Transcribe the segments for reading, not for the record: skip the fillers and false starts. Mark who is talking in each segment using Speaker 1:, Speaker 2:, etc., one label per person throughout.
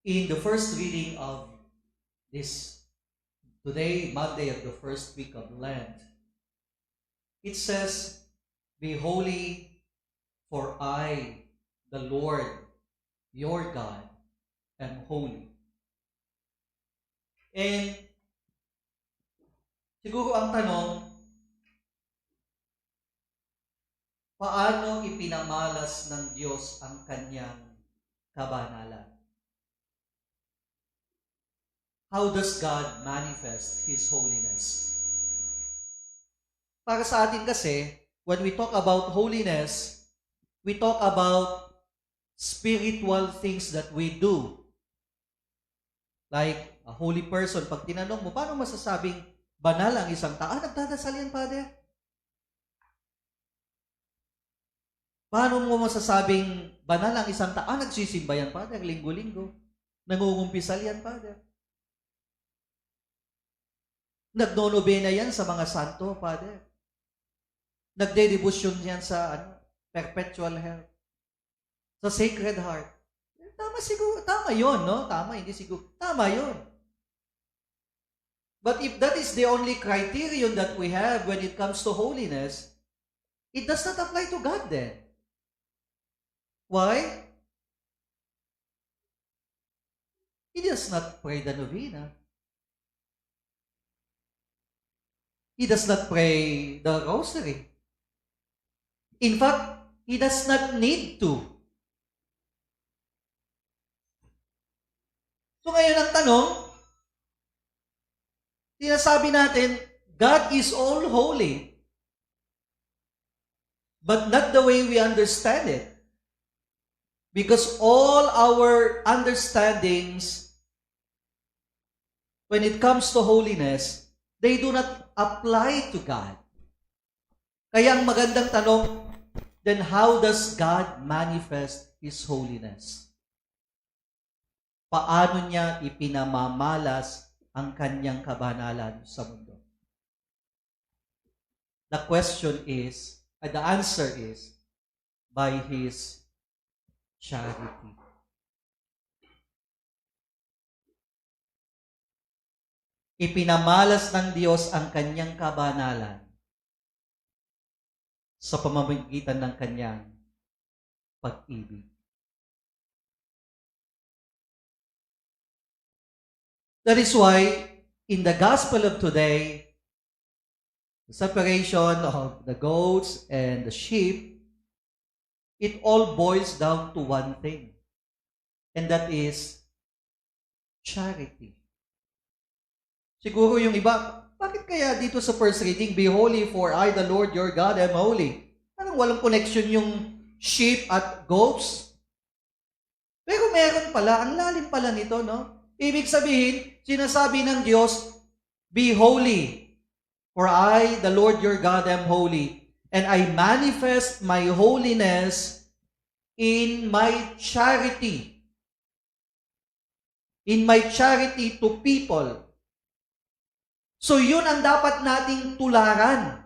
Speaker 1: In the first reading of this today, Monday of the first week of Lent, it says, "Be holy, for I, the Lord, your God, am holy." And siguro ang tanong, paano ipinamalas ng Diyos ang kanyang kabanalan? How does God manifest His holiness? Para sa atin kasi, when we talk about holiness, we talk about spiritual things that we do. Like a holy person, pag tinanong mo, paano masasabing banal ang isang tao? Nagdadasal yan, Father. Paano mo masasabing banal ang isang tao? Nagsisimba yan, Father, linggo-linggo. Nangungumpisal yan, Father. Nagno-nobena yan sa mga santo, Father. Nagde-devotion yan sa perpetual health. Sa Sacred Heart. Tama siguro, tama yun, no? Tama, hindi siguro. Tama yun. But if that is the only criterion that we have when it comes to holiness, it does not apply to God then. Why? He does not pray the novena. He does not pray the rosary. In fact, he does not need to. So ngayon ang tanong, sinasabi natin, God is all holy, but not the way we understand it. Because all our understandings, when it comes to holiness, they do not apply to God. Kaya ang magandang tanong, then how does God manifest His holiness? Paano niya ipinamamalas ang kanyang kabanalan sa mundo? The question is, the answer is, by His charity. Ipinamalas ng Diyos ang kanyang kabanalan sa pamamagitan ng kanyang pag-ibig. That is why, in the gospel of today, the separation of the goats and the sheep, it all boils down to one thing, and that is charity. Siguro yung iba, bakit kaya dito sa first reading, "Be holy, for I, the Lord your God, am holy"? Parang walang connection yung sheep at goats. Pero meron pala, ang lalim pala nito, no? Ibig sabihin, sinasabi ng Diyos, "Be holy, for I, the Lord your God, am holy. And I manifest my holiness in my charity." In my charity to people. So yun ang dapat nating tularan.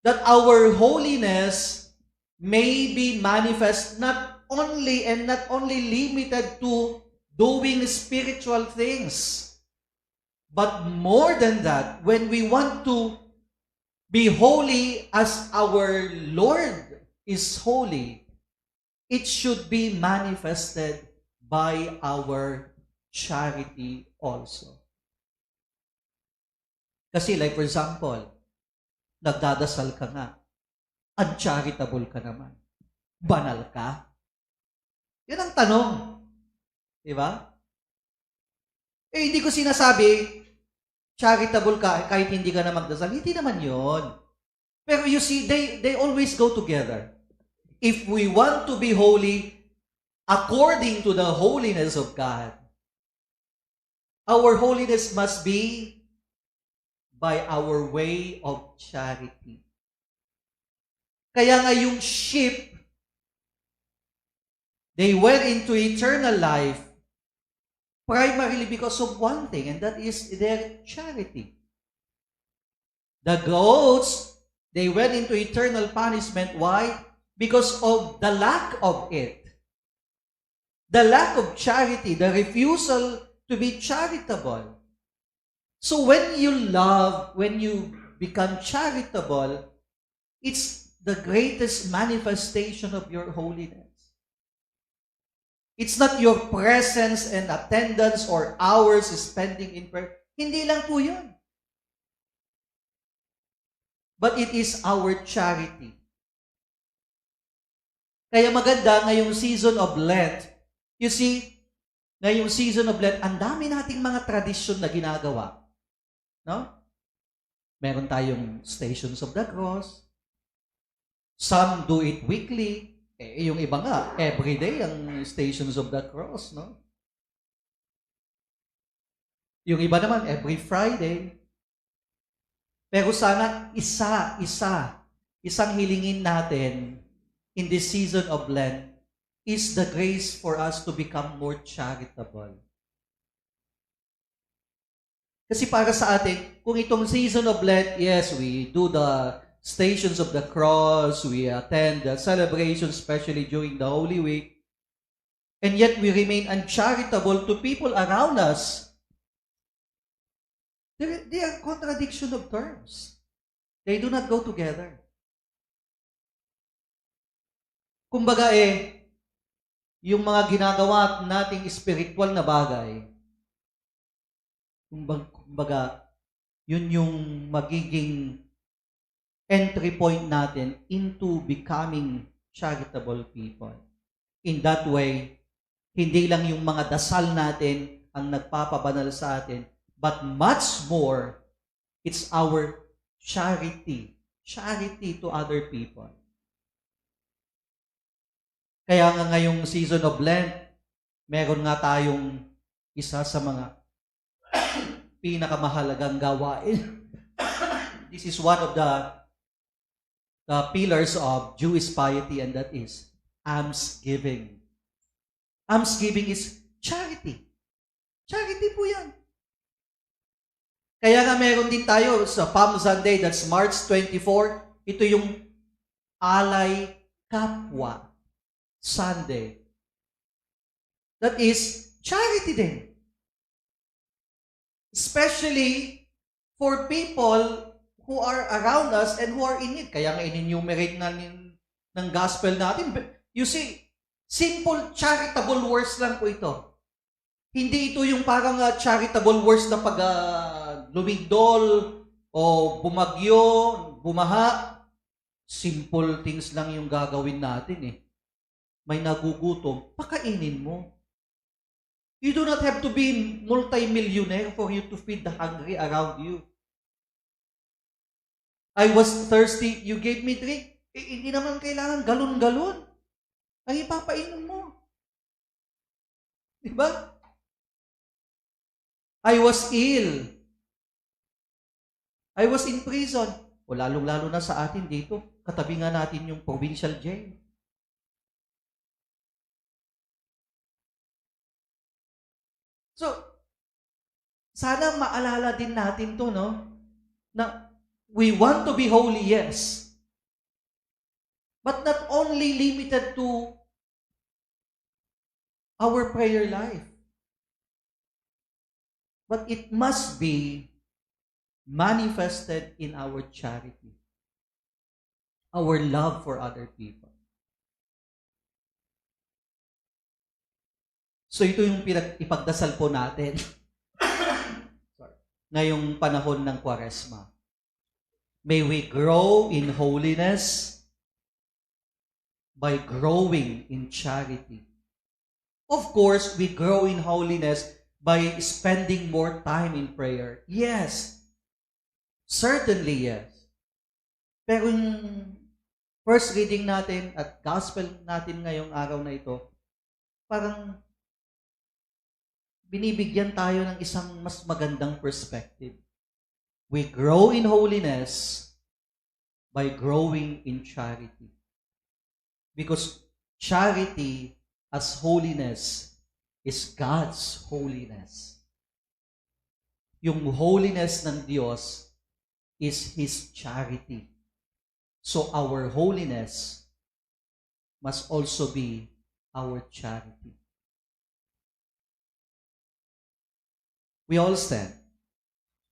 Speaker 1: That our holiness may be manifest not only limited to doing spiritual things, but more than that, when we want to be holy as our Lord is holy, it should be manifested by our charity also. Kasi like for example, nagdadasal ka nga, uncharitable ka naman, banal ka? Yan ang tanong. Diba? Hindi ko sinasabi, charitable ka kahit hindi ka na magdasal. Hindi naman yon. Pero you see, they always go together. If we want to be holy according to the holiness of God, our holiness must be by our way of charity. Kaya nga yung sheep, they went into eternal life primarily because of one thing, and that is their charity. The goats, they went into eternal punishment. Why? Because of the lack of it. The lack of charity, the refusal to be charitable. So when you love, when you become charitable, it's the greatest manifestation of your holiness. It's not your presence and attendance or hours spending in prayer. Hindi lang po yun. But it is our charity. Kaya maganda ngayong season of Lent, you see, ngayong season of Lent, ang dami nating mga tradisyon na ginagawa. No? Meron tayong Stations of the Cross. Some do it weekly. Yung iba nga, everyday ang Stations of the Cross, no? Yung iba naman, every Friday. Pero sana isang hilingin natin in this season of Lent is the grace for us to become more charitable. Kasi para sa atin, kung itong season of Lent, yes, we do the Stations of the Cross, we attend the celebration, especially during the Holy Week, and yet we remain uncharitable to people around us. They are contradiction of terms. They do not go together. Kumbaga yung mga ginagawa nating spiritual na bagay, kumbaga, yun yung magiging entry point natin into becoming charitable people. In that way, hindi lang yung mga dasal natin ang nagpapabanal sa atin, but much more, it's our charity to other people. Kaya nga ngayong season of Lent, meron nga tayong isa sa mga pinakamahalagang gawain. This is one of the pillars of Jewish piety, and that is almsgiving. Almsgiving is charity. Charity po yan. Kaya nga meron din tayo sa Palm Sunday, that's March 24, ito yung Alay Kapwa Sunday. That is charity din. Especially for people who are around us and who are in need. Kaya nga in-enumerate na ng gospel natin. You see, simple charitable words lang po ito. Hindi ito yung parang charitable words na pag lumigdol o bumagyo, bumaha. Simple things lang yung gagawin natin . May nagugutom, pakainin mo. You do not have to be multi-millionaire for you to feed the hungry around you. I was thirsty, you gave me drink. Hindi naman kailangan galon-galon. Ay, ipapainom mo. Diba? I was ill. I was in prison. O lalong-lalo na sa atin dito, katabi nga natin yung provincial jail. So, sana maalala din natin to, no? Na we want to be holy, yes. But not only limited to our prayer life. But it must be manifested in our charity. Our love for other people. So ito yung ipagdasal po natin ngayong panahon ng Kwaresma. May we grow in holiness by growing in charity. Of course, we grow in holiness by spending more time in prayer. Yes. Certainly, yes. Pero yung first reading natin at gospel natin ngayong araw na ito, parang binibigyan tayo ng isang mas magandang perspective. We grow in holiness by growing in charity. Because charity as holiness is God's holiness. Yung holiness ng Diyos is His charity. So our holiness must also be our charity. We all stand.